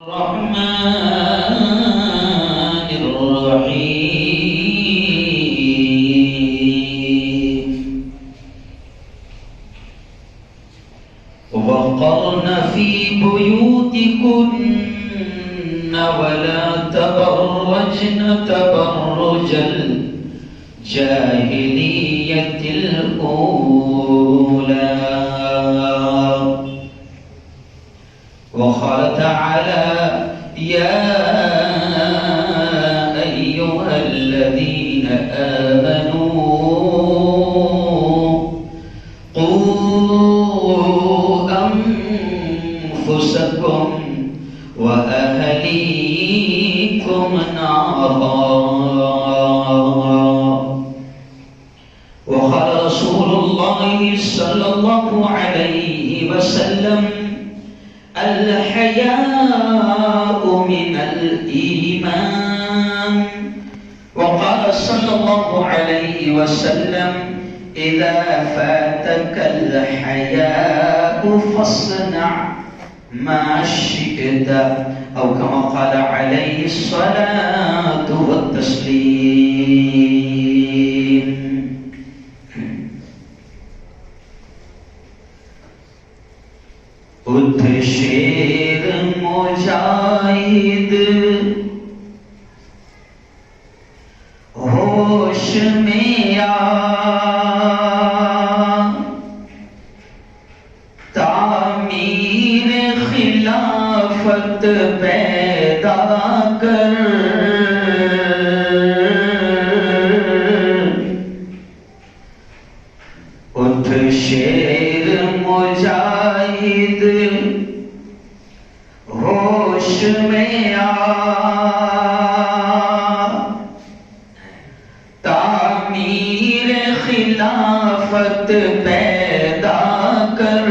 الرحمن الرحيم وقرن في بيوتكن ولا تبرجن تبرج الجاهلية الأولى وقال تعالى يا أيها الذين آمنوا قوا أنفسكم وأهليكم نارا وقال رسول الله صلى الله عليه وسلم الحياء من الإيمان وقال صلى الله عليه وسلم إذا فاتك الحياء فاصنع ما شئت أو كما قال عليه الصلاة والتسليم. اٹھ شیر مجاہد ہوش میں آ تعمیر خلافت پیدا کر اٹھ شیر مجاہد ہوش میں آ تعمیر خلافت پیدا کر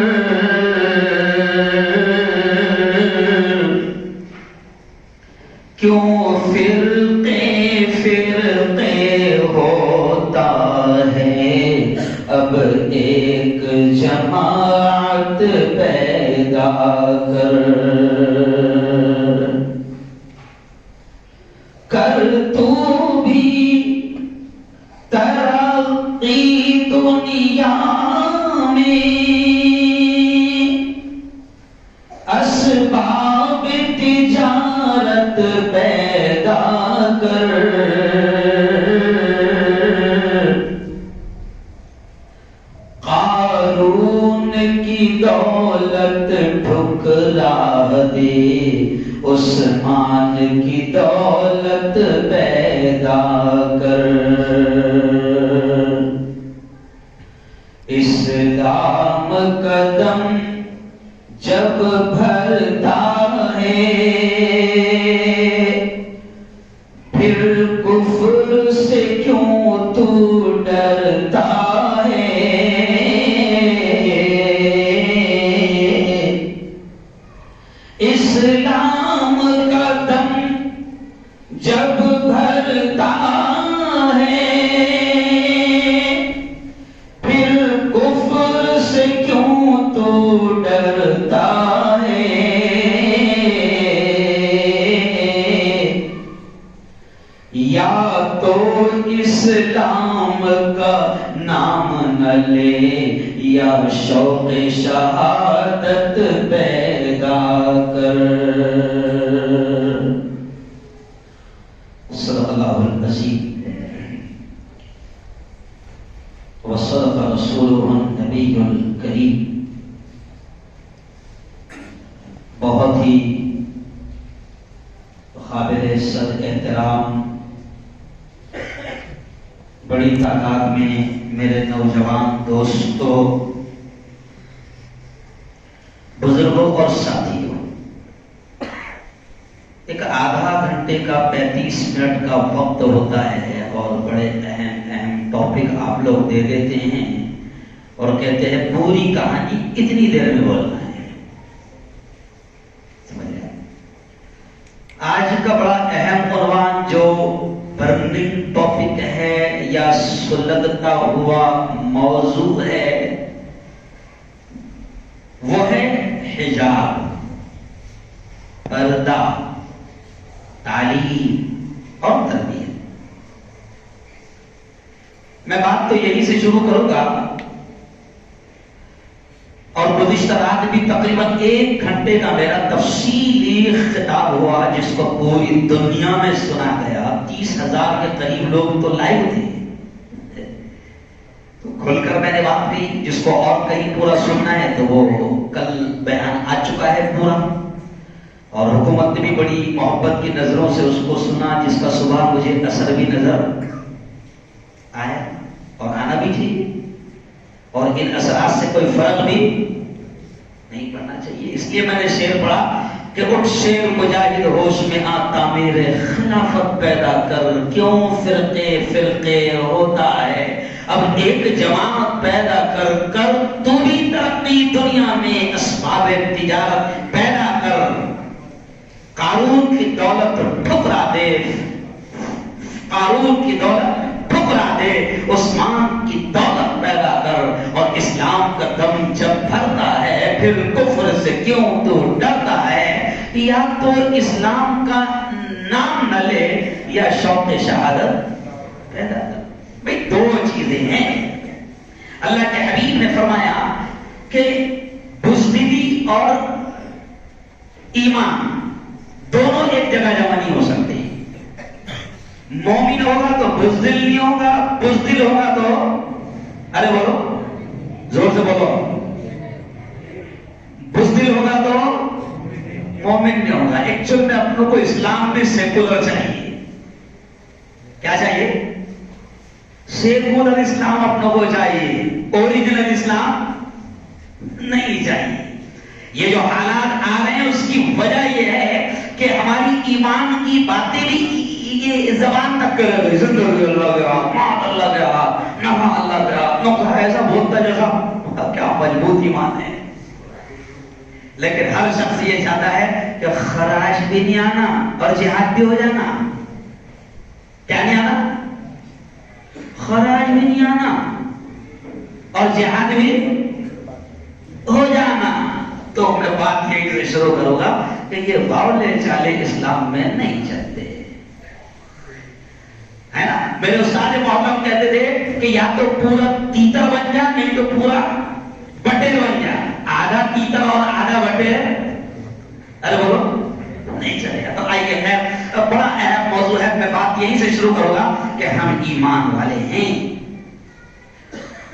کیوں فرقے فرقے ہوتا ہے اب ایک جماعت پیدا کر تو بھی ترقی دنیا میں اسباب تجارت پیدا کر قارون کی دولت ٹھکرا دے عثمان کی دولت پیدا کر اسلام قدم جب بھرتا ہے پھر کفر سے کیوں تو ڈرتا ہے اسلام کا دم جب بھرتا ہے پھر کفر سے کیوں تو ڈرتا ہے یا تو اسلام کا نام نہ لے یا شوق شہادت پیدا کر. صدق اللہ العظیم وصدق رسولہ النبی الکریم. بہت ہی قابل صد احترام بڑی تعداد میں میرے نوجوان دوستوں، بزرگوں اور ساتھیوں، ایک آدھا گھنٹے کا 35 منٹ کا وقت ہوتا ہے اور بڑے اہم ٹاپک آپ لوگ دے دیتے ہیں اور کہتے ہیں پوری کہانی اتنی دیر میں بولنا ہے. آج کا بڑا اہم عنوان جو برننگ ٹاپک ہے یا سلگتا ہوا موضوع ہے وہ ہے حجاب. پردہ، تعلیم اور تربیت۔ میں بات تو یہی سے شروع کروں گا، اور گزشتہ رات بھی تقریباً 1 گھنٹے کا میرا تفصیلی خطاب ہوا جس کو پوری دنیا میں سنا گیا۔ 30,000 کے قریب لوگ تو لائیو تھے، تو کھل کر میں نے بات کی۔ جس کو اور کہیں پورا سننا ہے تو وہ کل بیان آ چکا ہے پورا، اور حکومت نے بھی بڑی محبت کی نظروں سے اس کو سنا، جس کا صبح مجھے اثر بھی نظر آیا اور آنا بھی چاہیے، اور ان اثرات سے کوئی فرق بھی نہیں پڑنا چاہیے۔ اس لیے میں نے شعر پڑھا کہ اٹھ شیر مجاہد ہوش میں آ تعمیر خلافت پیدا کر، کیوں فرقے فرقے ہوتا ہے، اب ایک جماعت پیدا کر تو بھی ترقی دنیا میں اسباب تجارت پیدا کر، قارون کی دولت ٹھکرا دے، قارون کی دولت ٹھکرا دے، عثمان کی دولت پیدا کر، اور اسلام کا دم جب بھرتا ہے پھر کفر سے کیوں تو ڈرتا ہے، یا تو اسلام کا نام نہ لے یا شوق شہادت پیدا کر۔ بھئی 2 چیزیں ہیں۔ اللہ کے حبیب نے فرمایا کہ بزدلی اور ایمان دونوں ایک جگہ جمع نہیں ہو سکتے۔ مومن ہوگا تو بزدل نہیں ہوگا، بزدل ہوگا تو ارے بولو زور سے بولو، بزدل ہوگا تو مومن نہیں ہوگا۔ ایکچوئل میں اپنوں کو اسلام میں سیکولر چاہیے۔ کیا چاہیے؟ سیکولر اسلام اپنوں کو چاہیے، اوریجنل اسلام نہیں چاہیے۔ یہ جو حالات آ رہے ہیں اس کی وجہ یہ ہے کہ ہماری ایمان کی باتیں بھی یہ زبان تک کر رہے ہیں، اللہ گیا، مات اللہ گیا، نفع اللہ گیا، نقصہ ایسا بولتا جیسا کیا مضبوط ایمان ہے۔ لیکن ہر شخص یہ چاہتا ہے کہ خراج بھی نہیں آنا اور جہاد بھی ہو جانا۔ کیا نہیں آنا؟ خراج بھی نہیں آنا اور جہاد بھی ہو جانا۔ تو میں بات یہی سے شروع کروں گا کہ یہ باولے چالے اسلام میں نہیں چلتے، ہے نا۔ میرے استاد محترم کہتے تھے کہ یا تو پورا تیتر بن جا، نہیں تو پورا بٹیر بن جا۔ آدھا تیتر اور آدھا بٹیر ارے بولو نہیں چلے گا۔ تو آئیے خیر، بڑا اہم موضوع ہے، میں بات یہی سے شروع کروں گا کہ ہم ایمان والے ہیں،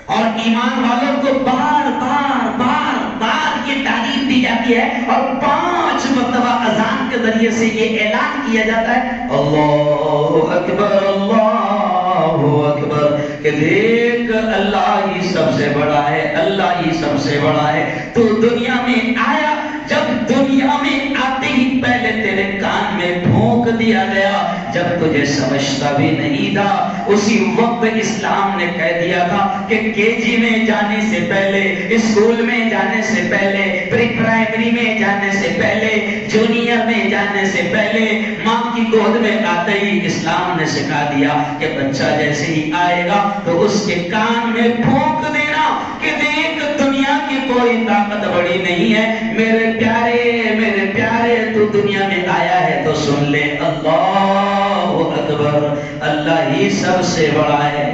اور ایمان والوں کو بار بار بار بار یہ تعلیم دی جاتی ہے، اور 5 مرتبہ اذان کے ذریعے سے یہ اعلان کیا جاتا ہے اللہ اکبر اللہ اکبر، کہ دیکھ اللہ ہی سب سے بڑا ہے، اللہ ہی سب سے بڑا ہے۔ تو دنیا میں آیا، جب دنیا میں آتے ہی پہلے تیرے کان میں پھونک دیا گیا، جب تجھے سمجھتا بھی نہیں تھا اسی وقت اسلام نے کہہ دیا تھا کہ KG میں جانے سے پہلے، اسکول میں جانے سے پہلے، پری پرائمری میں جانے سے پہلے، جونیئر میں جانے سے پہلے، ماں کی گود میں آتے ہی اسلام نے سکھا دیا کہ بچہ جیسے ہی آئے گا تو اس کے کان میں پھونک دینا کہ دیکھ دنیا کی کوئی طاقت بڑی نہیں ہے، میرے پیارے تو دنیا میں آیا ہے تو سن لے اللہ اکبر، اللہ ہی سب سے بڑا ہے۔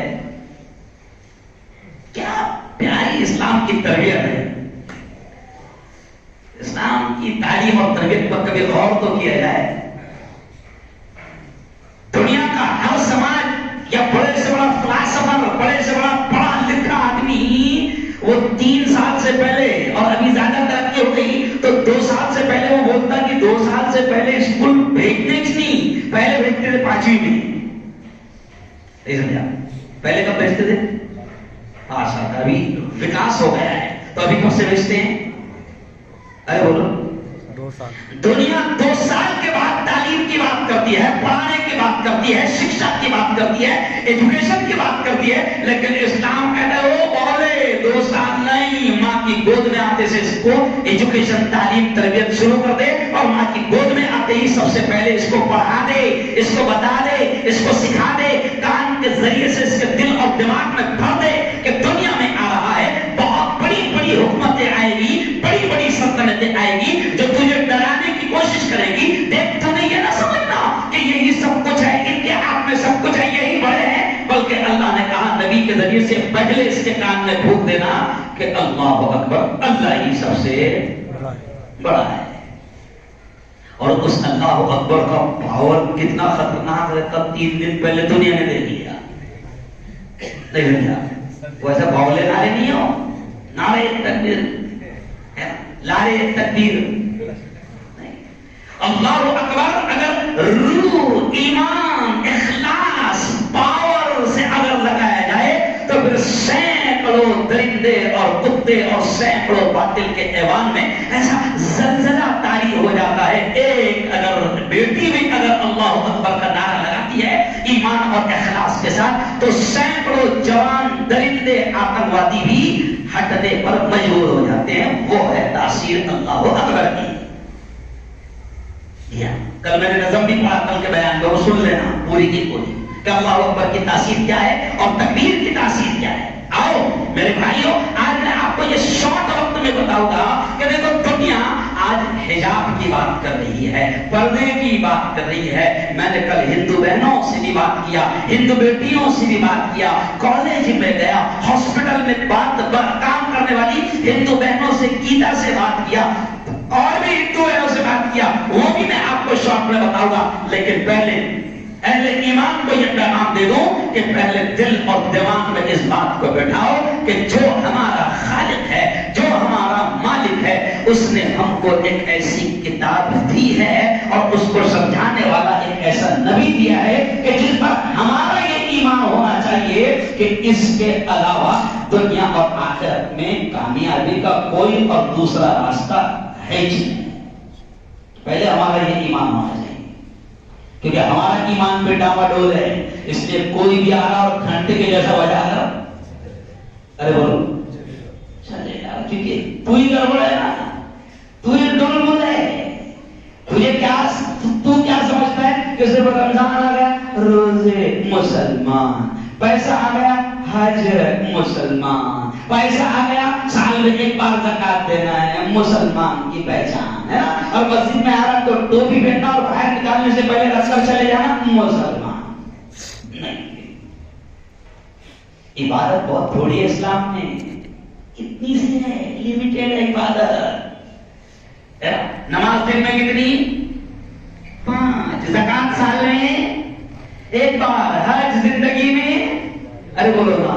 کیا پیاری اسلام کی تربیت ہے۔ اسلام کی تعلیم اور تربیت پر کبھی غور تو کیا جائے۔ دنیا کا ہر سماج یا بڑے سے بڑا فلاسفر، بڑے سے بڑا پڑھا لکھا آدمی، وہ 3 سال سے پہلے، اور ابھی زیادہ ترقی ہو گئی تو 2 سال سے پہلے وہ بولتا کہ 2 سال سے پہلے اسکول بھیجنے کی نہیں، پہلے بھیجتے تھے 5ویں میں۔ نہیں سمجھا؟ پہلے کب بھیجتے تھے؟ 5 سال کا۔ ابھی وکاس ہو گیا ہے تو ابھی کب سے بھیجتے ہیں؟ ارے بولو 2 سال۔ دنیا 2 سال کے بعد تعلیم کی بات کرتی ہے، پڑھانے کی بات کرتی ہے، شکشا کی بات کرتی ہے، ایجوکیشن کی بات کرتی ہے، لیکن اسلام کہتا ہے وہ بولے 2 سال نہیں، ماں کی گود میں آتے سے اس کو ایجوکیشن، تعلیم، تربیت شروع کر دے، اور ماں کی گود میں آتے ہی سب سے پہلے اس کو پڑھا دے، اس کو بتا دے، اس کو سکھا دے، کان کے ذریعے سے اس کے دل اور دماغ میں بھر دے کہ دنیا میں آ رہا ہے، بہت بڑی بڑی حکومتیں آئے گی، بڑی بڑی سلطنتیں آئے گی جو تجھے ڈرانے کی کوشش کریں گی، تو نہیں یہ نہ سمجھنا کہ یہی سب کچھ ہے، ان کے ہاتھ میں سب کچھ ہے، یہی بڑے ہیں، بلکہ اللہ نے کہا نبی کے ذریعے سے پہلے اس کے کان میں پھونک دینا کہ اللہ اکبر، اللہ ہی سب سے بڑا ہے۔ اور اس اللہ اکبر کا پاور کتنا خطرناک ہے، کب 3 دن پہلے دنیا نے دیکھ لیا، نہیں سمجھا؟ ویسے باولے نعرے نہیں ہو، نعرے تکبیر، لارے تکبیر، اللہ اکبر اگر روح، ایمان، اخلاص، پاور سے اگر لگایا جائے تو پھر سینکڑوں درندے اور کتے اور سینکڑوں باطل کے ایوان میں ایسا زلزلہ طاری ہو جاتا ہے۔ ایک اگر بیٹی بھی اگر اللہ اکبر کا نعرہ لگاتی ہے ایمان اور اخلاص کے ساتھ تو سینکڑوں جوان درندے آتنکوادی بھی ہٹنے پر مجبور ہو جاتے ہیں۔ وہ ہے تاثیر اللہ اکبر کی۔ کل میں نے نظم بھی پڑھا، کل کے بیان کو سن لینا پوری کی پوری کہ اللہ اکبر کی تاثیر کیا ہے اور تکبیر کی تاثیر کیا ہے۔ آؤ میرے بھائیوں، آج میں آپ کو یہ شارٹ وقت میں بتاؤں گا کہ دیکھو دنیا آج حجاب کی بات کر رہی ہے، پردے کی بات کر رہی ہے۔ میں نے کل ہندو بہنوں سے بھی بات کیا، ہندو بیٹیوں سے بھی بات کیا، کالج میں گیا، ہاسپٹل میں کام کرنے والی ہندو بہنوں سے، گیتا سے بات کیا، اور بھی ہندو ہے اسے بات کیا، وہ بھی میں آپ کو شارٹ میں بتاؤں گا۔ لیکن پہلے اہل ایمان کو یہ پیغام دے دوں کہ پہلے دل اور دماغ میں اس بات کو بٹھاؤ کہ جو ہمارا خالق ہے، جو ہمارا مالک ہے، اس نے ہم کو ایک ایسی کتاب دی ہے اور اس کو سمجھانے والا ایک ایسا نبی دیا ہے کہ جس پر ہمارا یہ ایمان ہونا چاہیے کہ اس کے علاوہ دنیا اور آخرت میں کامیابی کا کوئی اور دوسرا راستہ ہے ہی نہیں۔ پہلے ہمارا یہ ایمان ہونا چاہیے، کیونکہ ہمارا ایمان پہ ڈاما ڈول ہے، اس لیے کوئی بھی آ رہا اور گھنٹے کے جیسا بجا رہا، ارے بولو چلے گا، کیونکہ تو ہی گڑبڑ ہے نا، تو ہی ڈول بول ہے۔ تجھے کیا تو کیا سمجھتا ہے کہ صرف رمضان آ گیا روزے مسلمان، پیسہ آ گیا حج مسلمان، پیسہ آ گیا سال میں ایک بار زکات دینا ہے مسلمان کی پہچان ہے نا، اور مسجد میں آ رہا تو ٹوپی پہننا اور باہر نکالنے سے پہلے رکھ کر چلے جانا مسلمان نہیں۔ عبادت بہت تھوڑی ہے اسلام میں، کتنی سی ہے، لمیٹیڈ ہے عبادت۔ نماز دن میں کتنی؟ 5، زکات سال میں ایک بار، حج زندگی میں ارے بولو نا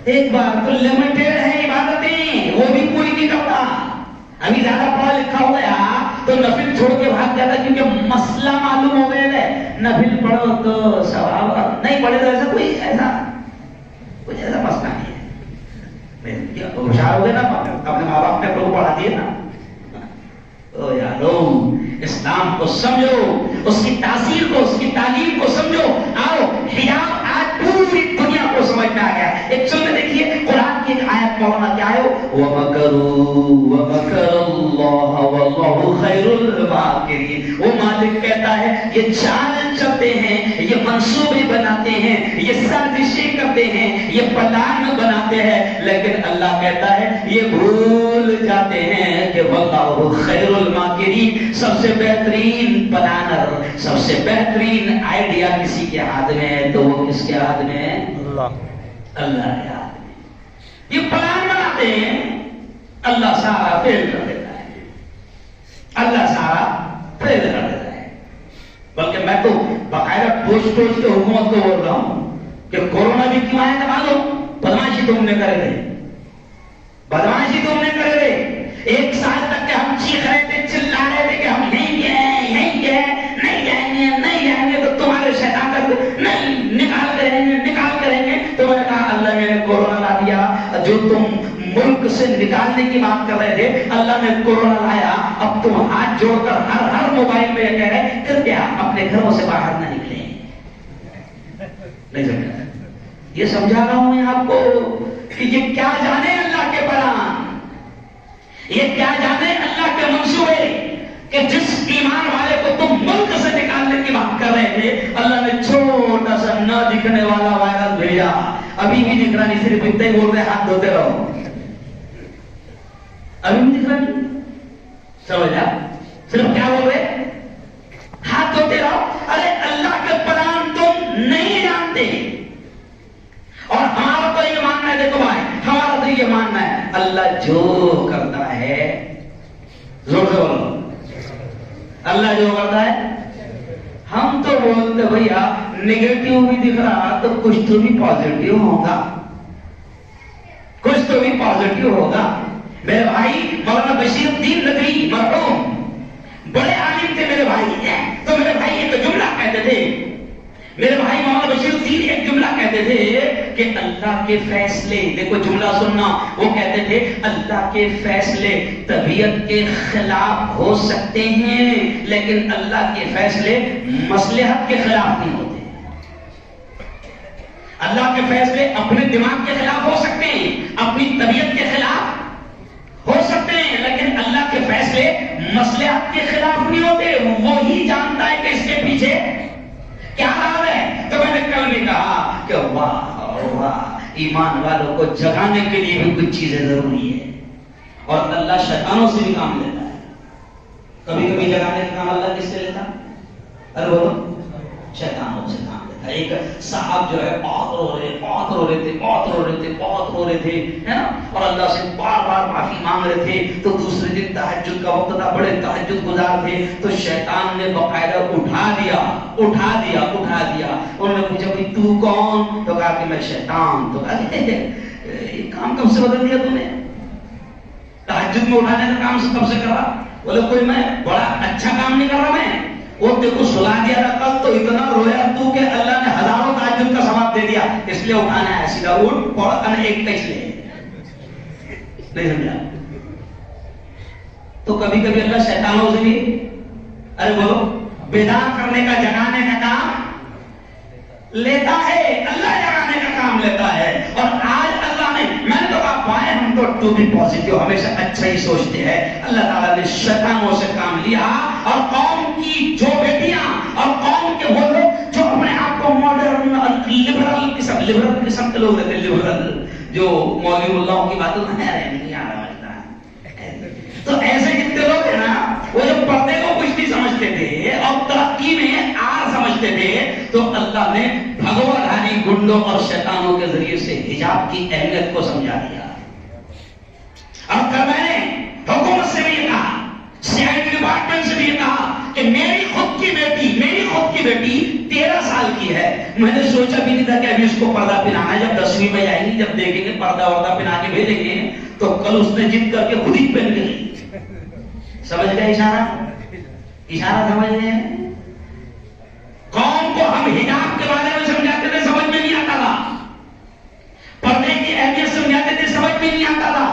ایک بار، تو لمیٹیڈ ہے عبادتیں، وہ بھی پوری نہیں کرتا۔ ابھی زیادہ پڑھا لکھا ہو گیا تو نفل چھوڑ کے بھاگ جاتا کیونکہ مسئلہ معلوم ہو گیا ہے، نفل پڑھو تو ثواب، نہیں پڑھے تو ایسا کوئی کچھ ایسا مسئلہ نہیں ہے۔ ہوشیار ہو گئے نا، اپنے ماں باپ نے کو پڑھا دیے نا۔ او یارو اسلام کو سمجھو، اس کی تاثیر کو، اس کی تعلیم کو سمجھو۔ آؤ حجاب آج پوری دنیا کو سمجھ میں آ گیا۔ ایک سننے دیکھیے قرآن کی ایک آیت مولانا کیا ہے، وَمَكَرُوا وَمَكَرَ اللَّهُ وَاللَّهُ خَيْرُ الْمَاكِرِينَ۔ وہ مالک کہتا ہے یہ چال چلتے ہیں، یہ منصوبے بناتے ہیں، یہ سازشیں کرتے ہیں، یہ پلان بناتے ہیں، لیکن اللہ کہتا ہے یہ بھول جاتے ہیں کہ وَاللَّهُ خَيْرُ الْمَاكِرِينَ۔ سب سے بہترین پلانر، سب سے بہترین آئیڈیا کسی کے ہاتھ میں ہے تو وہ کس کے ہاتھ میں ہے؟ اللہ کے ہاتھ میں۔ یہ پلان بناتے ہیں، اللہ سارا فیل کر دیتا ہے، اللہ سارا فیل کر دیتا ہے۔ بلکہ میں تو باقاعدہ ٹوچ کے حکومت کو بول رہا ہوں کہ کورونا بھی کیوں آیا تھا معلوم؟ بدماشی تم نے کرے تھے، بدماشی تم نے کرے تھے۔ 1 سال تک کہ ہم چیخ رہے تھے، چلا رہے تھے کہ ہم نہیں گئے، نہیں گئے، نہیں جائیں گے، نہیں جائیں گے، تو تمہارے شیطان کا نہیں نکال کے رہیں گے، نکال کے رہیں گے۔ تو میں نے کہا اللہ نے کورونا لا دیا، جو تم ملک سے نکالنے کی بات کر رہے تھے اللہ نے کورونا لایا۔ اب تم ہاتھ جوڑ کر ہر موبائل میں یہ کہہ رہے کرپیا اپنے گھروں سے باہر نہ نکلیں۔ نہیں سمجھا؟ یہ سمجھا رہا ہوں میں آپ کو کہ یہ کیا جانے اللہ کے پلان، یہ کیا جانے اللہ کے منصوبے کہ جس ایمان والے کو تم ملک سے نکالنے کی بات کر رہے تھے اللہ نے چھوٹا سا نہ دکھنے والا وائرس بھیجا۔ ابھی بھی دکھ رہا نہیں، صرف اتنے ہی بول رہے ہاتھ دھوتے رہو، ابھی بھی دکھ رہا نہیں، سمجھا؟ صرف کیا بول رہے؟ اللہ جو کرتا ہے، زور سے بولو، اللہ جو کرتا ہے. ہم تو بولتے بھیا نگیٹو بھی دکھ رہا تو کچھ تو بھی پازیٹیو ہوگا، کچھ تو بھی پازیٹیو ہوگا. میرے بھائی مولانا بشیر الدین ندوی مرحوم بڑے عالم تھے میرے بھائی. تو میرے بھائی ایک جملہ کہتے تھے، میرے بھائی مولانا بشیر الدین ایک جملہ کہتے تھے کہ اللہ کے فیصلے، دیکھو جملہ سننا، وہ کہتے تھے اللہ کے فیصلے طبیعت کے خلاف ہو سکتے ہیں لیکن اللہ کے فیصلے مصلحت کے خلاف نہیں ہوتے. اللہ کے فیصلے اپنے دماغ کے خلاف ہو سکتے ہیں، اپنی طبیعت کے خلاف ہو سکتے ہیں، لیکن اللہ کے فیصلے مصلحت کے خلاف نہیں ہوتے. وہی جانتا ہے کہ اس کے پیچھے کیا حال ہے. تو میں نے کل بھی کہا کہ واہ واہ، ایمان والوں کو جگانے کے لیے بھی کچھ چیزیں ضروری ہے، اور اللہ شیطانوں سے بھی کام لیتا ہے. کبھی کبھی جگانے کا کام اللہ کس سے لیتا؟ ارے بولو، شیطانوں سے کام لیتا. ایک صاحب جو ہے بہت رو رہے تھے ہے نا، اور اللہ سے بار بار معافی مانگ رہے تھے. تو دوسرے دن تہجد کا وقت تھا، بڑے تہجد گزار تھے، تو شیطان نے باقاعدہ اٹھا دیا. انہوں نے پوچھا بھائی تو کون؟ تو کہا کہ میں شیطان. تو کہا یہ کام کب سے بدل دیا تم نے؟ تہجد میں اٹھانے کا کام کب سے کر رہا؟ بولے کوئی میں بڑا اچھا کام نہیں کر رہا میں، وہ دیکھو سلا دیا تھا کل تو اتنا رویا تو کہ اللہ نے ہزاروں تہجد کا ثواب دے دیا، اس لیے اٹھانا ہے. سیدھا اٹھ اور ایک کا اس لیے نہیں سمجھا. تو کبھی کبھی اللہ شیطانوں سے بھی ارے بولو بیدار کرنے کا، جگانے کا کام لیتا ہے. اللہ جگانے کا کام لیتا ہے. اور آج اللہ نے، میں نے تو کہا پائے ہم تو بھی پازیٹیو ہمیشہ اچھا ہی سوچتے ہیں. اللہ تعالیٰ نے شیطانوں سے کام لیا، اور قوم کی جو بیٹیاں اور قوم کے وہ لوگ جو اپنے آپ کو ماڈرن لبرل قسم کے لوگ رہتے، لبرل جو مولوی اللہ کی باتوں میں نہیں آ رہا ہے، تو ایسے کتنے لوگ ہیں نا، وہ جو پردے کو کچھ نہیں سمجھتے تھے اور ترقی میں آر سمجھتے تھے، تو اللہ نے بھگوادھاری گنڈوں اور شیطانوں کے ذریعے سے حجاب کی اہمیت کو سمجھا دیا. اور کل میں نے حکومت سے بھی یہ کہا، CID ڈپارٹمنٹ سے بھی یہ کہا کہ میری خود کی بیٹی 13 سال کی ہے. میں نے سوچا بھی نہیں تھا کہ ابھی اس کو پردہ پہنانا ہے. جب 10ویں میں جائے گی، جب دیکھیں گے پردہ وردہ پہنا کے بھیجیں گے، تو کل اس نے ضد کر کے خود ہی پہن گئی. سمجھ گئے اشارہ سمجھ رہے ہیں؟ قوم کو ہم حجاب کے بارے میں سمجھاتے تھے، سمجھ میں نہیں آتا تھا. پردے کی اہمیت سمجھاتے تھے، سمجھ میں نہیں آتا تھا،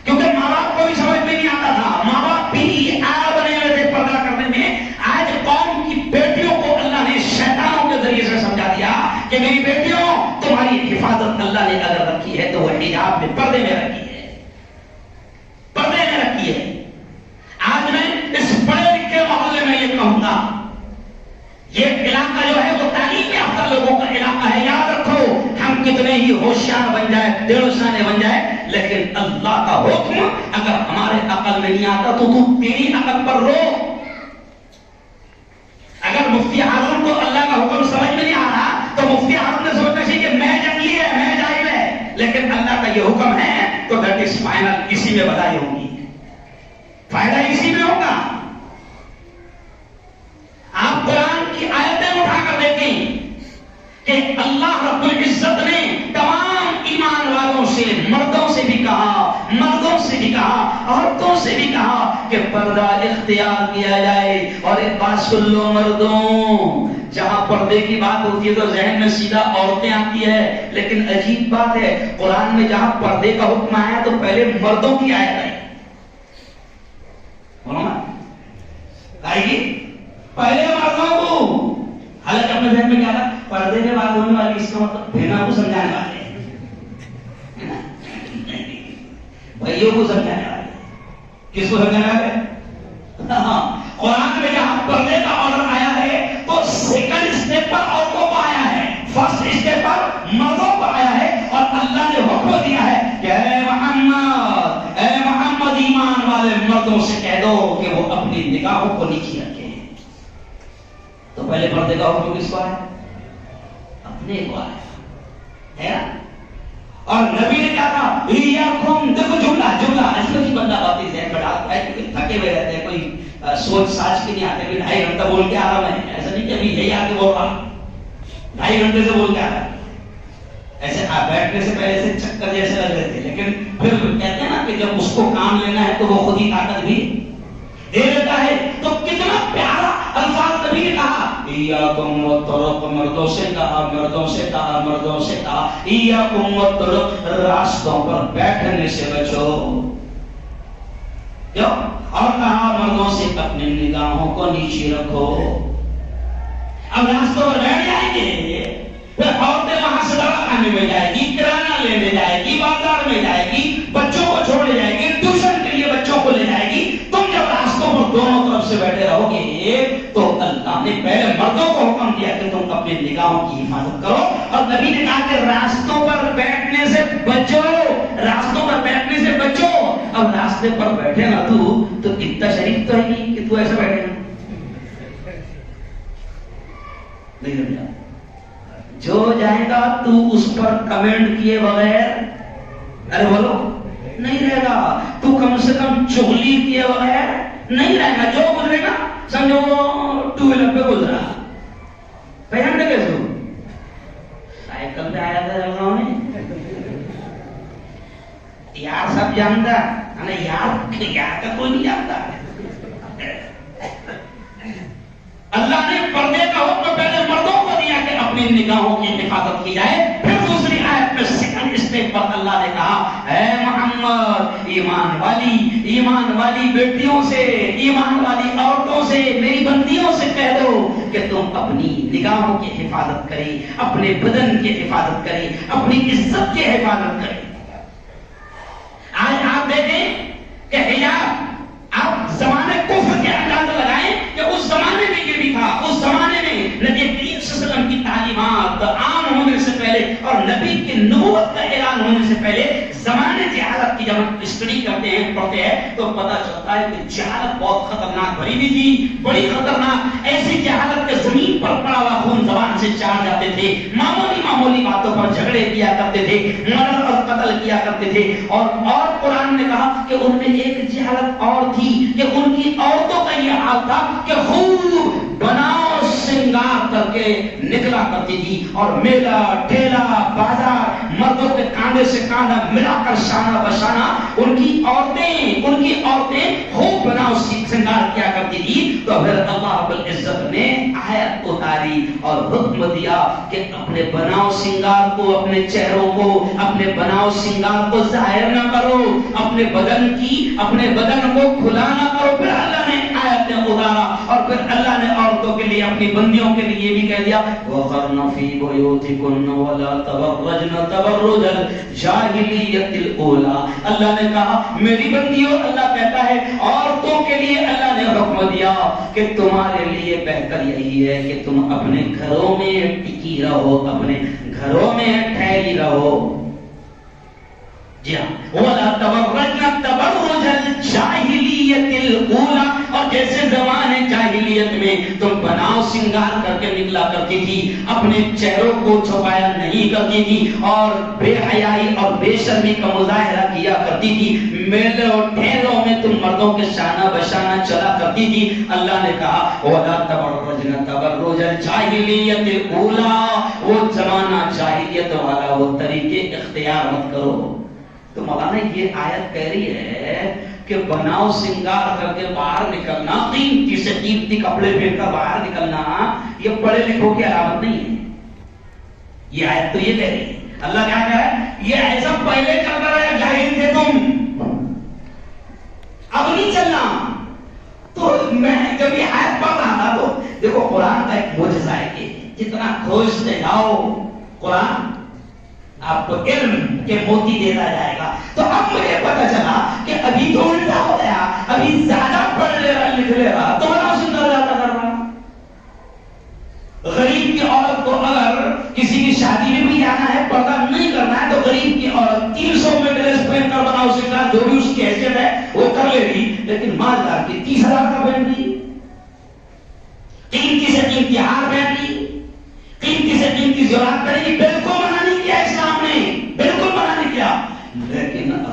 کیونکہ ماں باپ کو بھی سمجھ میں نہیں آتا تھا. ماں باپ بھی آڑ بنے ہوئے تھے پردہ کرنے میں. آج قوم کی بیٹیوں کو اللہ نے شیطانوں کے ذریعے سے سمجھا دیا کہ میری بیٹیوں، تمہاری حفاظت اللہ نے اگر رکھی ہے تو وہ حجاب میں، پردے میں رکھی ہے. آج میں اس بڑے لکھے محلے میں یہ کہوں گا، یہ علاقہ جو ہے وہ تعلیم یافتہ لوگوں کا علاقہ ہے. یاد رکھو، ہم کتنے ہی ہوشیار بن جائے، دیوشانے بن جائے، لیکن اللہ کا حکم اگر ہمارے عقل میں نہیں آتا تو تیری عقل پر رو. اگر مفتی ہارون کو اللہ کا حکم سمجھ میں نہیں آ رہا تو مفتی ہارون نے سوچنا چاہیے کہ میں جنگلی ہے، میں جاہل ہے، لیکن اللہ کا یہ حکم ہے تو دیٹ از فائنل، اسی میں بدائی ہوگی، فائدہ اسی میں ہوگا. آپ قرآن کی آیتیں اٹھا کر دیکھیں کہ اللہ رب العزت نے تمام ایمان والوں سے، مردوں سے بھی کہا، مردوں سے بھی کہا، عورتوں سے بھی کہا کہ پردہ اختیار کیا جائے. اور ایک بات سن لو مردوں، جہاں پردے کی بات ہوتی ہے تو ذہن میں سیدھا عورتیں آتی ہے، لیکن عجیب بات ہے، قرآن میں جہاں پردے کا حکم آیا تو پہلے مردوں کی آیت آئی. آئے گی پہلے مردوں کو. حالانکہ اپنے ذہن میں کیا تھا؟ پردے میں بات ہونے والی، اس کا مطلب بہنوں کو سمجھانے والے، بھائیوں کو سمجھانے والے. کس کو سمجھانے والے؟ قرآن میں جہاں پردے کا آرڈر آیا ہے تو سیکنڈ اسٹیپ پر عورتوں کو آیا ہے، فرسٹ اسٹیپ پر مردوں کو آیا ہے. اور اللہ نے حکم دیا ہے کہ اے محمد ایمان والے مردوں سے کہہ دو کہ وہ اپنی نگاہوں کو نیچی رکھیں. تو پہلے پردے کا حکم کس کو ہے؟ اپنے کو ہے. اور نبی نے کہا تھا دیکھو جملہ ایسے کی بندہ باتیں ذہن میں ڈالتا ہے کہ تھکے ہوئے رہتے ہیں، کوئی سوچ ساچ کے نہیں آتے، 2.5 گھنٹہ بول کے آ رہا میں، ایسا نہیں کہ ابھی یہی آ کے بول رہا 2.5 گھنٹے سے بول کے آ رہا ہے، ایسے بیٹھنے سے پہلے سے چکر جیسے لگ رہے تھے، لیکن پھر کہتے ہیں نا کہ جب اس کو کام لینا ہے تو وہ خود ہی طاقت بھی دے دیتا ہے۔ تو کتنا پیارا الفاظ نبی نے کہا، ایاکم والطرق، مردوں سے کہا، ایاکم والطرق، راستوں پر بیٹھنے سے بچو، اور کہا مردوں سے اپنی نگاہوں کو نیچے رکھو۔ اب راستوں پر بیٹھ جائیں گے، پھر عورتیں وہاں سے دوا کھانے میں جائے گی، کرانہ لینے جائے گی، بازار میں جائے گی، بچوں کو چھوڑے جائے گی، ٹیوشن کے لیے بچوں کو لے جائے گی۔ تم جب راستوں پر دونوں طرف سے بیٹھے رہو گے تو اللہ نے پہلے مردوں کو حکم دیا کہ تم اپنی نگاہوں کی حفاظت کرو، اور نبی نے کہا کہ راستوں پر بیٹھنے سے بچو، راستوں پر بیٹھنے سے بچو۔ اب راستے پر بیٹھے نا تو اتنا شریف تو ہے نہیں کہ تو ایسا بیٹھے گا، نہیں سمجھا؟ جو جائے گا تو اس پر کمنٹ کیے بغیر، ارے بولو، نہیں رہے گا، تو کم سے کم چغلی کیے بغیر نہیں رہے گا۔ جو گزرے گا سمجھو ٹو ویلر پہ گزرا، پہن دے کیسے سائیکل پہ آیا تھا جگہوں میں، یار سب جانتا ہے، یار کا کوئی نہیں جانتا۔ اللہ نے پردے کا حکم پہلے مردوں کو دیا کہ اپنی نگاہوں کی حفاظت کی جائے، پھر دوسری آیت میں سیکنڈ اسٹیپ پر اللہ نے کہا، اے محمد، ایمان والی بیٹیوں سے، ایمان والی عورتوں سے، میری بندیوں سے کہہ دو کہ تم اپنی نگاہوں کی حفاظت کریں، اپنے بدن کی حفاظت کریں، اپنی عزت کی حفاظت کریں۔ آج آپ دیکھیں کہ حجاب آپ زمانے کفر کے انداز لگائیں کہ اس زمانے میں یہ بھی تھا، اس زمانے میں نبی کریم صلی اللہ علیہ وسلم کی تعلیمات عام ہونے سے پہلے اور نبی کی نبوت کا اعلان ہونے سے پہلے زمانے جہالت کی جب ہم اسٹڈی کرتے ہیں، پڑھتے ہیں تو پتہ چلتا ہے کہ جہالت بہت خطرناک بھری بھی تھی، بڑی خطرناک، ایسی جہالت کے زمین پر پڑا ہوا خون زبان سے چار جاتے تھے، معمولی باتوں پر جھگڑے کیا کرتے تھے، مرڈر اور قتل کیا کرتے تھے، اور قرآن نے کہا کہ ان میں ایک جہالت اور تھی کہ ان کی عورتوں کا یہ حال تھا کہ خوب بناؤ سنگار کر کے نکلا کرتی تھی، اور میلہ ٹھیلا بازار مردوں کے کاندھے سے کاندھا ملا کر شانہ بشانہ ان کی عورتیں خوب بناؤ سنگار کیا کرتی تھی۔ تو پھر اللہ رب العزت نے آیت اتاری اور حکم دیا کہ اپنے بناؤ سنگار کو، اپنے چہروں کو، اپنے بناؤ سنگار کو ظاہر نہ کرو، اپنے بدن کو کھلا نہ کرو۔ پھر اللہ نے آیتیں اتارا اور پھر اللہ نے عورتوں کے لیے، اپنی بندیوں کے لیے بھی کہہ دیا، وَقَرْنَ فِي بُيُوتِكُنَّ وَلَا تَبَرَّجْنَ تَبَرُّجَ الْجَاهِلِيَّةِ الْأُولَىٰ۔ اللہ نے کہا میری بندیوں، اللہ کہتا ہے عورتوں کے لیے اللہ نے حکم دیا کہ تمہارے لیے بہتر یہی ہے کہ تم اپنے گھروں میں ٹکی رہو، اپنے گھروں میں ٹھہری رہو۔ جی ہاں، وَلَا تَبَرَّجْنَ تَبَرُّجَ الْجَاهِلِيَّةِ الْأُولَىٰ، اور جیسے زمانے جاہلیت میں تم بناؤ سنگار کر کے نکلا کرتی تھی، اپنے چہروں کو چھپایا نہیں کرتی تھی، اور بے حیائی اور بے شرمی کا مظاہرہ کیا کرتی تھی، میلے اور ٹھیلوں میں تم مردوں کے شانہ بشانہ چلا کرتی تھی۔ اللہ نے کہا وَلَا تَبَرَّجْنَ تَبَرُّجَ الْجَاهِلِيَّةِ الْأُولَىٰ، وہ زمانہ جاہلیت والا وہ طریقے اختیار مت کرو۔ تو مولانا یہ آیت کہہ رہی ہے کہ بناؤ سنگار کر کے باہر نکلنا، قیمتی سے قیمتی کپڑے پہن کر باہر نکلنا، یہ پڑھے لکھوں کی علامت نہیں ہے۔ یہ آیت تو یہ کہہ رہی ہے، اللہ کیا کہہ رہا ہے، یہ ایسا پہلے چلتا رہا، جاہل تھے تم، اب نہیں چلنا۔ تو میں جب یہ آیت پڑھ رہا تھا تو دیکھو قرآن کا ایک معجزہ ہے کہ جتنا کھوجتے جاؤ قرآن آپ کو علم کے موتی دیتا جائے گا۔ تو اب مجھے پتا چلا کہ ابھی تو الٹا ہو گیا، ابھی زیادہ پڑھ لے رہا لکھ لے رہا تو بڑا سندر زیادہ کر رہا۔ غریب کی عورت کو اگر کسی کی شادی میں بھی جانا ہے، پردہ نہیں کرنا ہے، تو غریب کی عورت 300 میں ڈریس پہن کر بناؤ سنگار جو بھی اس کی حیثیت ہے وہ کر لے گی، لیکن مالدار کی 30,000 کا پہن لی، قیمتی سے قیمتی ہار پہن لی، قیمتی سے قیمتی زیورات کرے گی، بالکل منع نہیں کیا اسلام نے، بالکل منع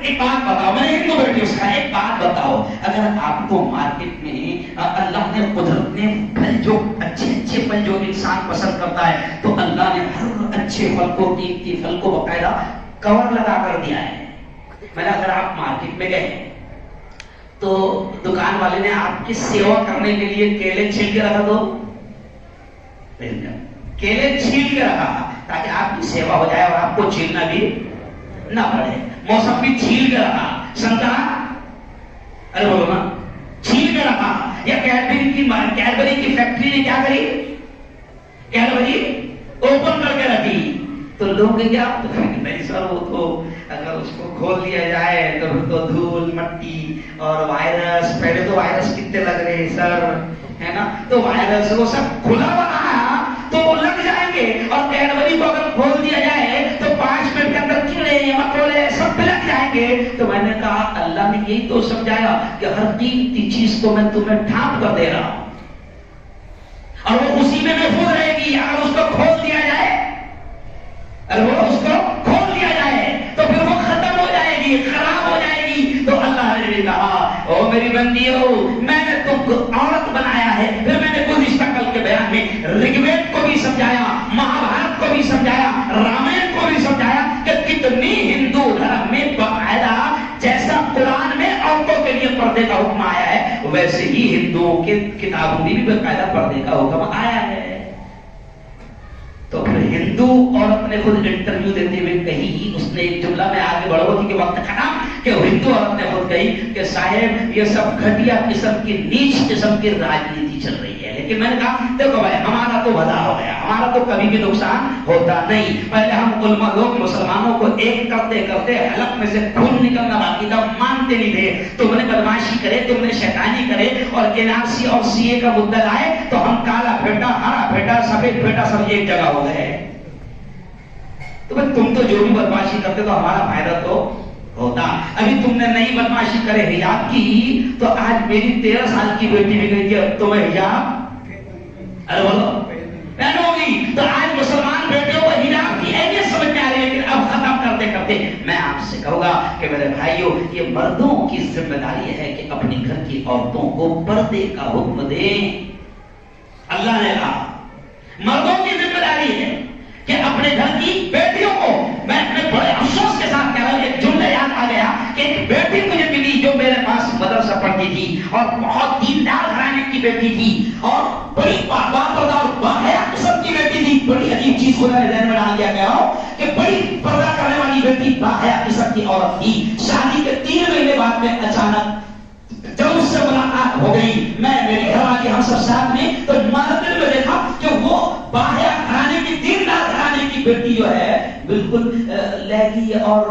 ایک بات بتاؤ، میں نے ہندو بیٹیوں سے کہا ایک بات بتاؤ، اگر آپ کو مارکیٹ میں اللہ نے قدرت نے پھل جو اچھے پھل جو انسان پسند کرتا ہے، تو اللہ نے ہر اچھے پھل کو قیمتی پھل کو باقاعدہ کور لگا کر دیا ہے. میں نے اگر آپ مارکیٹ میں گئے تو دکان والے نے آپ کی سیوا کرنے کے لیے کیلے چھیل کے رکھا، تو کیلے چھیل کے رکھا تاکہ آپ کی سیوا ہو جائے اور آپ کو چھیلنا بھی نہ پڑے. موسمی چھیل کے رکھا، سنترا ارے بولو نا چھیل کے رکھا. یا کیڈبری کی فیکٹری نے کیا کری، کیڈبری اوپن کر کے رکھی، تو لوگ کیا نہیں سر وہ تو اگر اس کو کھول دیا جائے تو دھول مٹی اور وائرس، پہلے تو وائرس کتنے لگ رہے سر ہے نا، تو وائرس وہ سب کھلا بنا تو وہ لگ جائیں گے. اور کیڈبری کو اگر کھول دیا جائے تو 5 منٹ کے اندر کیڑے مکوڑے سب لگ جائیں گے. تو میں نے کہا اللہ نے یہی تو سمجھایا کہ ہر قیمتی چیز کو میں تمہیں ڈھانپ کر دے رہا ہوں اور وہ اسی میں محفوظ رہے گی. اگر اس کو کھول دیا جائے، اگر وہ اس کو کھول دیا جائے تو پھر وہ ختم ہو جائے گی، خراب ہو جائے گی. تو اللہ نے کہا او میری بندیو، میں نے تم کو عورت بنایا ہے. پھر میں نے گزشتہ کل کے بیان میں رگوید کو بھی سمجھایا، مہابھارت کو بھی سمجھایا، رامائن کو بھی سمجھایا کہ کتنی ہندو دھرم میں باقاعدہ جیسا قرآن میں عورتوں کے لیے پردے کا حکم آیا ہے، ویسے ہی ہندوؤں کے کتابوں میں بھی باقاعدہ پردے کا حکم آیا ہے. تو پھر ہندو عورت نے خود انٹرویو دیتے ہوئے کہی، اس نے ایک جملہ میں آگے بڑھو تھی کہ وقت ختم، کہ ہندو عورت نے خود کہی کہ صاحب یہ سب گھٹیا قسم کی نیچ قسم کی راجنیتی چل رہی ہے. لیکن میں نے کہا دیکھو بھائی ہمارا تو بھلا ہو گیا، ہمارا تو کبھی بھی نقصان ہوتا نہیں. پہلے ہم علماء لوگ مسلمانوں کو ایک کرتے کرتے حلق میں سے خون نکلنا باقی تھا، مانتے نہیں تھے. تم نے بدماشی کرے، تم نے شیطانی کرے اور NRC اور CA کا مدعا لائے تو ہم کالا پھیٹا، ہرا پھیٹا، سفید پھیٹا سب ایک جگہ ہو گئے. تو بھائی تم تو جو بھی بدماشی کرتے تو ہمارا فائدہ تو ہوتا. ابھی تم نے نئی بدماشی کرے حجاب کی تو آج میری 13 سال کی بیٹی بھی گئی کہ اب تمہیں حجاب ارے بولو پہنو گی. تو آج مسلمان بیٹیوں کو حجاب کی اہمیت سمجھ میں آ رہی ہے. لیکن اب ختم کرتے کرتے میں آپ سے کہوں گا کہ میرے بھائیوں، یہ مردوں کی ذمہ داری ہے کہ اپنے گھر کی عورتوں کو پردے کا حکم دیں. اللہ نے کہا مردوں کی ذمہ داری ہے کہ اپنے گھر کی بیٹیوں کو، میں اپنے بڑے افسوس کے ساتھ کہہ رہا ہوں، ایک جملہ یاد آ گیا کہ ایک بیٹی مجھے ملی جو میرے پاس مدرسہ پڑھتی تھی اور بہت دیندار گھرانے کی بیٹی تھی اور بڑی باحیا قسم کی بیٹی تھی. بڑی عجیب چیز خدا نے ذہن میں ڈال دیا گیا ہو کہ بڑی پردہ کرنے والی بیٹی باحیا قسم کی عورت تھی. شادی کے 3 مہینے بعد میں اچانک جب اس سے ملاقات ہو گئی، میں میری گھر والی ہم سب ساتھ میں، تو مارکیٹ میں دیکھا کہ وہ باحیا گھرانے کی دیندار گھرانے کی بیٹی جو ہے بالکل لہنگی اور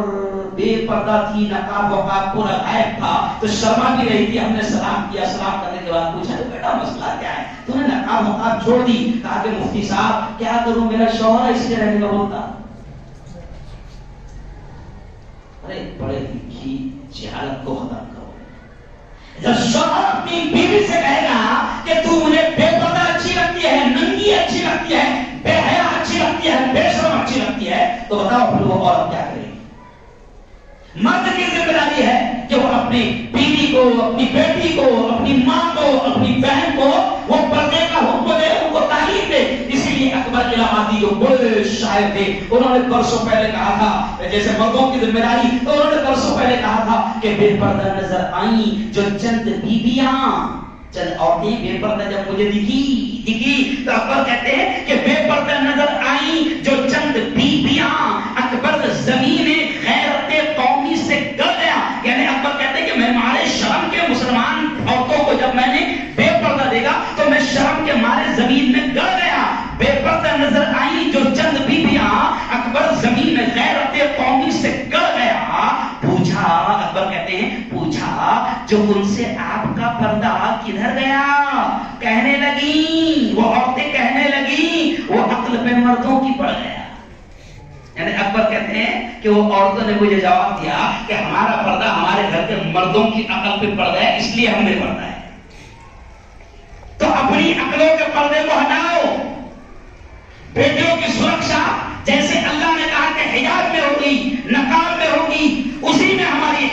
بے پردہ تھی، نقاب وقاب پورا غائب تھا. تو شرما بھی رہی تھی. ہم نے سلام کیا، سلام کرنے کے بعد پوچھا بیٹا مسئلہ کیا ہے، تو نے نقاب وقاب چھوڑ دی. کہا کہ مفتی صاحب کیا کروں، میرا شوہر اس لیے رہنے کا بولتا. ارے پڑھے لکھی جہالت کو ختم کرو. جب شوہر اپنی بیوی سے کہے گا کہ تو مجھے بے پردہ اچھی لگتی ہے، ننگی اچھی لگتی ہے، بے حیا اچھی لگتی ہے، بے شرم اچھی لگتی ہے، تو بتاؤ پھر وہ عورت کیا کرے گی؟ مرد کی ذمہ داری ہے کہ وہ اپنی بیوی کو، اپنی بیٹی کو، اپنی ماں کو، اپنی بہن کو وہ پردے کا حکم دے، ان کو تعلیم دے. اسی لیے اکبر الہآبادی جو بڑے شاعر تھے، انہوں نے برسوں پہلے کہا تھا، جیسے مردوں کی ذمہ داری، تو انہوں نے برسوں پہلے کہا تھا کہ بے پردہ نظر آئیں جو چند بیویاں، چند عورتیں بے پردہ جب مجھے دکھی تو اکبر کہتے ہیں کہ بے پردہ نظر آئیں جو چند بیویاں، اکبر زمین غیرت قومی سے گل گیا. یعنی اکبر کہتے ہیں کہ میں مارے شرم کے مسلمان عورتوں کو جب میں نے بے پردہ دیکھا تو میں شرم کے مارے زمین میں گل گیا. بے پردہ نظر آئی جو چند بیویاں، اکبر زمین میں غیرت قومی سے گل گیا. پوچھا، اکبر کہتے ہیں پوچھا جو ان سے آپ کا پردہ کدھر گیا؟ کہنے لگی وہ عورتیں، کہنے لگی وہ عقل پہ مردوں کی پڑ گیا. یعنی اکبر کہتے ہیں کہ وہ عورتوں نے مجھے جواب دیا کہ ہمارا پردہ ہمارے گھر کے مردوں کی عقل پہ پڑ گیا، اس لیے ہم نے پردہ ہے. تو اپنی عقلوں کے پردے کو ہٹاؤ. بیٹیوں کی سرکشا جیسے اللہ نے کہا کہ حجاب میں ہوگی، نقاب میں ہوگی، اسی میں ہماری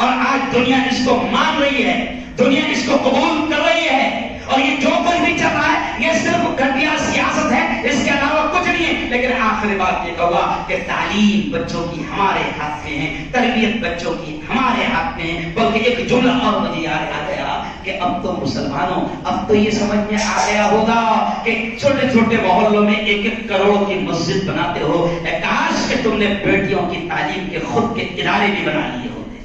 اور آج دنیا اس کو مان رہی ہے، دنیا اس کو قبول کر رہی ہے، اور یہ جو کچھ بھی چل رہا ہے یہ صرف گھٹیا سیاست ہے، اس کے علاوہ کچھ نہیں ہے۔ لیکن آخری بات یہ کہوں گا کہ تعلیم بچوں کی ہمارے ہاتھ میں ہے، تربیت بچوں کی ہمارے ہاتھ میں ہے۔ بلکہ ایک جملہ اور مجھے یاد آ گیا کہ اب تو مسلمانوں، اب تو یہ سمجھ میں آ گیا ہوگا کہ چھوٹے چھوٹے محلوں میں 1-1 کروڑ کی مسجد بناتے ہو، کاش کہ تم نے بیٹیوں کی تعلیم کے خود کے ادارے بھی بنا لیے ہوتے۔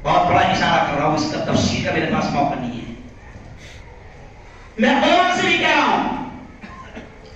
بہت بڑا اشارہ کر رہا ہوں، اس کا تفصیل کا میرے پاس موقع نہیں ہے۔ میں علماء سے بھی کہہ رہا ہوں،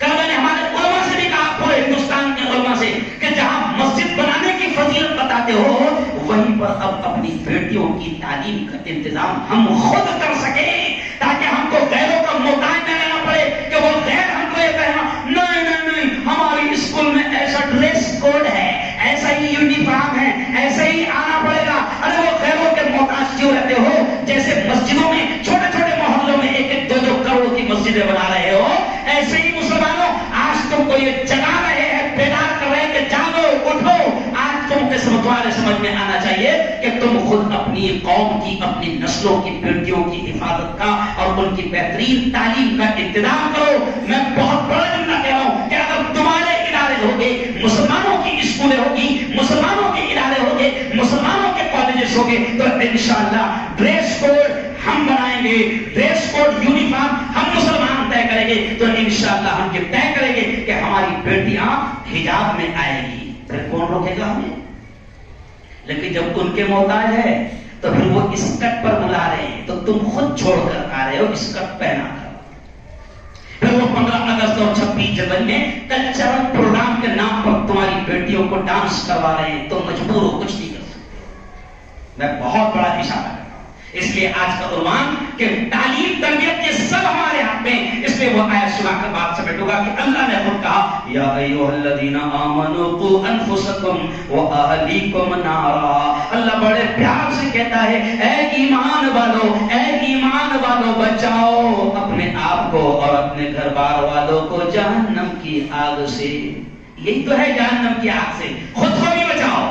کل میں نے ہمارے علماء سے بھی کہا، پورے ہندوستان کے علماء سے، کہ جہاں مسجد بنانے کی فضیلت بتاتے ہو وہیں پر اب اپنی بیٹیوں کی تعلیم کا انتظام ہم خود کر سکیں، تاکہ ہم کو غیروں کا محتاج نہ رہنا پڑے کہ وہ غیر ہم کو یہ کہنا نہیں ہماری اسکول میں ایسا ڈریس کوڈ ہے، ایسا ہی یونیفارم ہے، ایسا ہی آنا پڑے گا۔ ارے وہ غیروں کے محتاج کیوں رہتے ہو؟ جیسے مسجدوں میں چھوٹے چھوٹے محلوں میں 1-1 2-2 کروڑ کی مسجدیں بنا رہے ہو، ایسے ہی مسلمانوں آج تم کو یہ جگا رہے ہیں، بیدار کر رہے ہیں کہ جاگو اٹھو۔ آج تم کے تمہارے سمجھ میں آنا چاہیے کہ تم خود اپنی قوم کی، اپنی نسلوں کی بیٹیوں کی حفاظت کا اور ان کی بہترین تعلیم کا انتظام کرو۔ میں بہت بڑا جملہ کہہ رہا ہوں کہ اگر تمہارے ادارے ہوگے، مسلمانوں کی اسکولیں ہوگی، مسلمانوں کے ادارے ہوگے، مسلمانوں کے کالجز ہوگے، تو انشاءاللہ ڈریس کوڈ ہم بنائیں گے، ڈریس کوڈ یونیفارم ہم مسلمان طے کریں گے، تو انشاءاللہ ہم یہ طے کریں گے کہ ہماری بیٹیاں حجاب میں آئیں گی۔ پھر کون روکے گا ہمیں؟ لیکن جب ان کے محتاج ہے تو پھر وہ اسکرٹ پر بلا رہے ہیں، تو تم خود چھوڑ کر آ رہے ہو اسکرٹ پہنا کر۔ پھر وہ 15 اگست اور 26 جنوری میں کلچرل پروگرام کے نام پر تمہاری بیٹیوں کو ڈانس کروا رہے ہیں، تو مجبور ہو، کچھ نہیں کر سکتے۔ میں بہت بڑا اشارہ کرتا ہوں، اس لیے آج کا عنوان کہ تعلیم تربیت یہ سب ہمارے ہاتھ میں، اس لیے وہ آیت سنا کر بات سمیٹوں گا کہ اللہ نے خود کہا یا ایھا الذین آمنوا قوا انفسکم واہلیکم نارا۔ اللہ بڑے پیار سے کہتا ہے اے ایمان والو، اے ایمان والو، بچاؤ اپنے آپ کو اور اپنے گھر بار والوں کو جہنم کی آگ سے۔ یہی تو ہے جہنم کی آگ سے، خود کو بھی بچاؤ،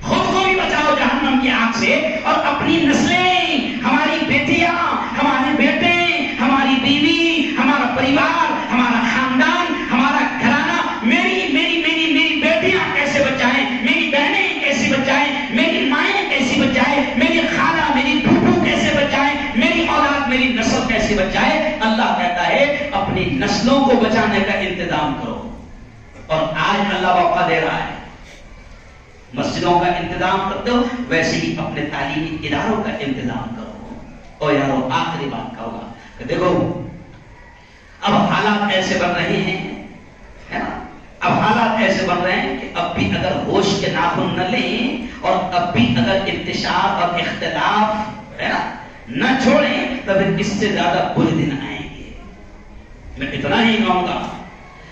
خود کو بھی بچاؤ جہنم کی آگ سے، اور اپنی نسلیں، ہماری بیٹیاں، ہمارے بیٹے، ہماری بیوی، ہمارا پریوار، ہمارا خاندان، ہمارا گھرانہ، میری بیٹیاں کیسے بچائیں، میری بہنیں کیسے بچائیں، میری مائیں کیسے بچائیں، میری خالہ، میری پھوپھو کیسے بچائیں، میری اولاد، میری نسل کیسے بچائے۔ اللہ کہتا ہے اپنی نسلوں کو بچانے کا انتظام کرو، اور آج اللہ موقع دے رہا ہے۔ مسجدوں کا انتظام کرتے ہو، ویسے ہی اپنے تعلیمی اداروں کا انتظام کرو۔ اور یارو آخری بات کہوں گا کہ دیکھو اب حالات ایسے بن رہے ہیں، ہے نا، اب حالات ایسے بن رہے ہیں کہ اب بھی اگر ہوش کے ناخن نہ لیں اور اب بھی اگر انتشار اور اختلاف، ہے نا، نہ چھوڑیں، تو پھر اس سے زیادہ برے دن آئیں گے۔ میں اتنا ہی کہوں گا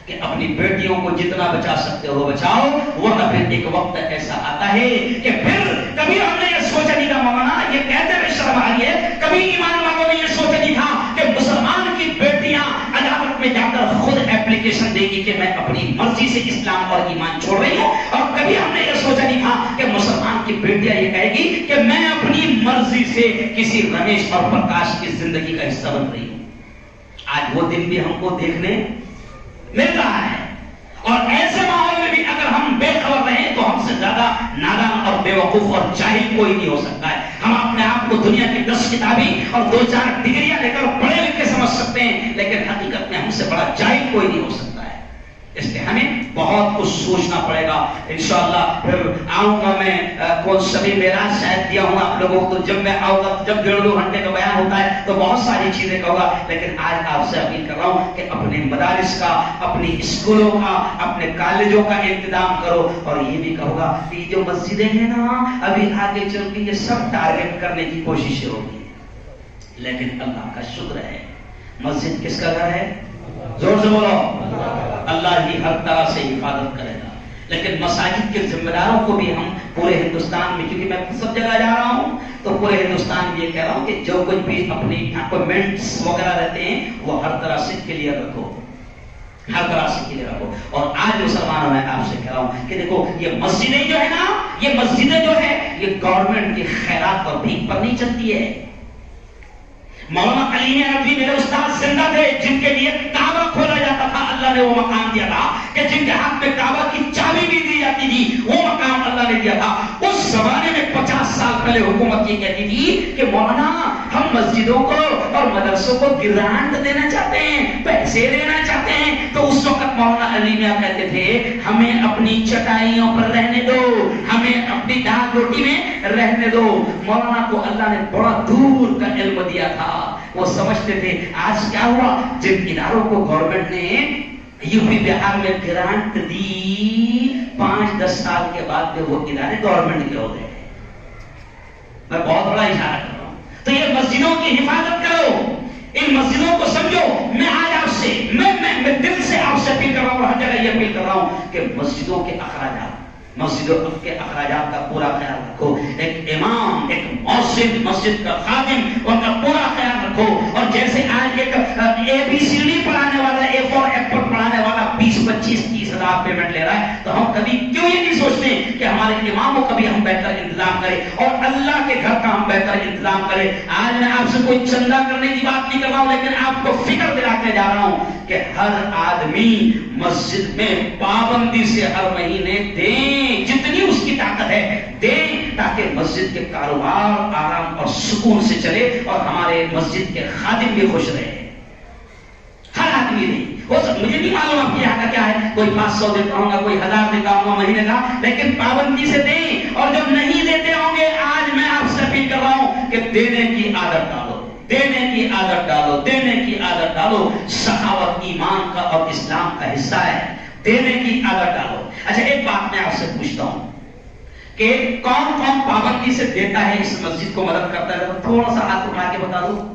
کہ اپنی بیٹیوں کو جتنا بچا سکتے ہو بچاؤ، ورنہ پھر ایک وقت ایسا آتا ہے کہ پھر کبھی ہم نے یہ سوچا نہیں تھا، مولانا یہ کہتے ہوئے شرم آ رہی ہے، کبھی ایمان والوں نے یہ سوچا نہیں تھا کہ مسلمان کی بیٹیاں عدالت میں جا کر خود اپلیکیشن دے گی کہ میں اپنی مرضی سے اسلام اور ایمان چھوڑ رہی ہوں، اور کبھی ہم نے یہ سوچا نہیں تھا کہ مسلمان کی بیٹیاں یہ کہے گی کہ میں اپنی مرضی سے کسی رمیش اور پرکاش کی زندگی کا حصہ بن رہی ہوں۔ آج وہ دن بھی ہم کو دیکھنے مل رہا ہے، اور ایسے ماحول میں بھی اگر ہم بے خبر رہیں تو ہم سے زیادہ نادان اور بے وقوف اور جاہل کوئی نہیں ہو سکتا ہے۔ ہم اپنے آپ کو دنیا کی 10 کتابیں اور 2-4 ڈگریاں لے کر پڑھے لکھے سمجھ سکتے ہیں، لیکن حقیقت میں ہم سے بڑا جاہل کوئی نہیں ہو سکتا ہے۔ اس لیے ہمیں بہت کچھ سوچنا پڑے گا۔ انشاءاللہ پھر آؤں گا میں، کون سبھی معراج شاید دیا ہوں آپ لوگوں کو، تو جب میں آؤں گا، جب 1.5-2 گھنٹے کا بیان ہوتا ہے تو بہت ساری چیزیں کہوں گا، لیکن آج آپ سے اپیل کر رہا ہوں کہ اپنے مدارس کا، اپنی اسکولوں کا، اپنے کالجوں کا انتظام کرو، اور یہ بھی کہوں گا کہ یہ جو مسجدیں ہیں نا، ابھی آگے چل کے یہ سب ٹارگٹ کرنے کی کوششیں ہوگی، لیکن اللہ کا شکر ہے مسجد کس کا گھر ہے؟ زور سے بولو، اللہ ہی ہر طرح سے حفاظت کرے گا۔ لیکن مساجد کے ذمہ داروں کو بھی ہم پورے ہندوستان میں، کیونکہ میں سب جگہ جا رہا ہوں تو پورے ہندوستان میں یہ کہہ رہا ہوں کہ جو کچھ بھی اپنی اپوائنٹمنٹس وغیرہ رہتے ہیں وہ ہر طرح سے کلیئر رکھو، ہر طرح سے کلیئر رکھو. اور آج مسلمانوں میں آپ سے کہہ رہا ہوں کہ دیکھو یہ مسجدیں جو ہے نا، یہ مسجدیں جو ہے یہ گورنمنٹ کی خیرات اور بھیک پر نہیں چلتی ہے. مولانا علی ندوی میرے استاد زندہ تھے جن کے لیے کعبہ کھولا جاتا تھا. اللہ نے وہ مقام دیا تھا کہ جن کے ہاتھ میں کعبہ کی چابی بھی دی جاتی تھی، وہ مقام اللہ نے دیا تھا. اس زمانے میں 50 سال پہلے حکومت یہ کہتی تھی کہ مولانا ہم مسجدوں کو اور مدرسوں کو گرانٹ دینا چاہتے ہیں، پیسے دینا چاہتے ہیں. تو اس وقت مولانا علی میاں کہتے تھے ہمیں اپنی چٹائیوں پر رہنے دو، ہمیں اپنی دال روٹی میں رہنے دو. مولانا کو اللہ نے بڑا دور کا علم دیا تھا. وہ سمجھتے تھے آج کیا ہوا، جن اداروں کو گورنمنٹ نے یو پی بہار میں گرانٹ دی، 5-10 سال کے بعد میں وہ ادارے گورنمنٹ کے ہو گئے. میں بہت بڑا اشارہ کر رہا ہوں. تو یہ مسجدوں کی حفاظت کرو، ان مسجدوں کو سمجھو. میں آج آپ سے میں دل سے آپ سے اپیل کر رہا ہوں، ہر جگہ یہ اپیل کر رہا ہوں کہ مسجدوں کے اخراجات، مسجدوں کے اخراجات کا پورا خیال رکھو. ایک امام، ایک مؤذن، مسجد کا خادم، ان کا پورا خیال رکھو. اور جیسے آج ایک ABCD پڑھانے والا، A for ایپل پڑھانے والا 20-25-30 ہزار پیمنٹ لے رہا ہے، تو ہم کبھی کیوں یہ نہیں سوچتے کہ ہمارے امام کو کبھی ہم بہتر انتظام کریں اور اللہ کے گھر کا ہم بہتر انتظام کریں. آج میں آپ سے کوئی چندہ کرنے کی بات نہیں کر رہا ہوں، لیکن آپ کو فکر دلا کے جا رہا ہوں کہ ہر آدمی مسجد میں پابندی سے ہر مہینے دیں، جتنی اس کی طاقت ہے دیں، تاکہ مسجد کے کاروبار آرام اور سکون سے چلے اور ہمارے مسجد کے خادم بھی خوش رہے. ہر آدمی نہیں، مجھے نہیں معلوم آپ کے یہاں کا کیا ہے، کوئی 500 دیتا ہوں گا، کوئی 1000 دیتا ہوں گا مہینے کا، لیکن پابندی سے دیں. اور جب نہیں دیتے ہوں گے، آج میں آپ سے اپیل کر رہا ہوں کہ دینے کی عادت ڈالو، دینے کی عادت ڈالو، دینے کی عادت ڈالو. سخاوت ایمان کا اور اسلام کا حصہ ہے، دینے کی عادت ڈالو. اچھا ایک بات میں آپ سے پوچھتا ہوں کہ کون کون پابندی سے دیتا ہے، اس مسجد کو مدد کرتا ہے؟ تھوڑا سا ہاتھ اٹھا کے بتا دو.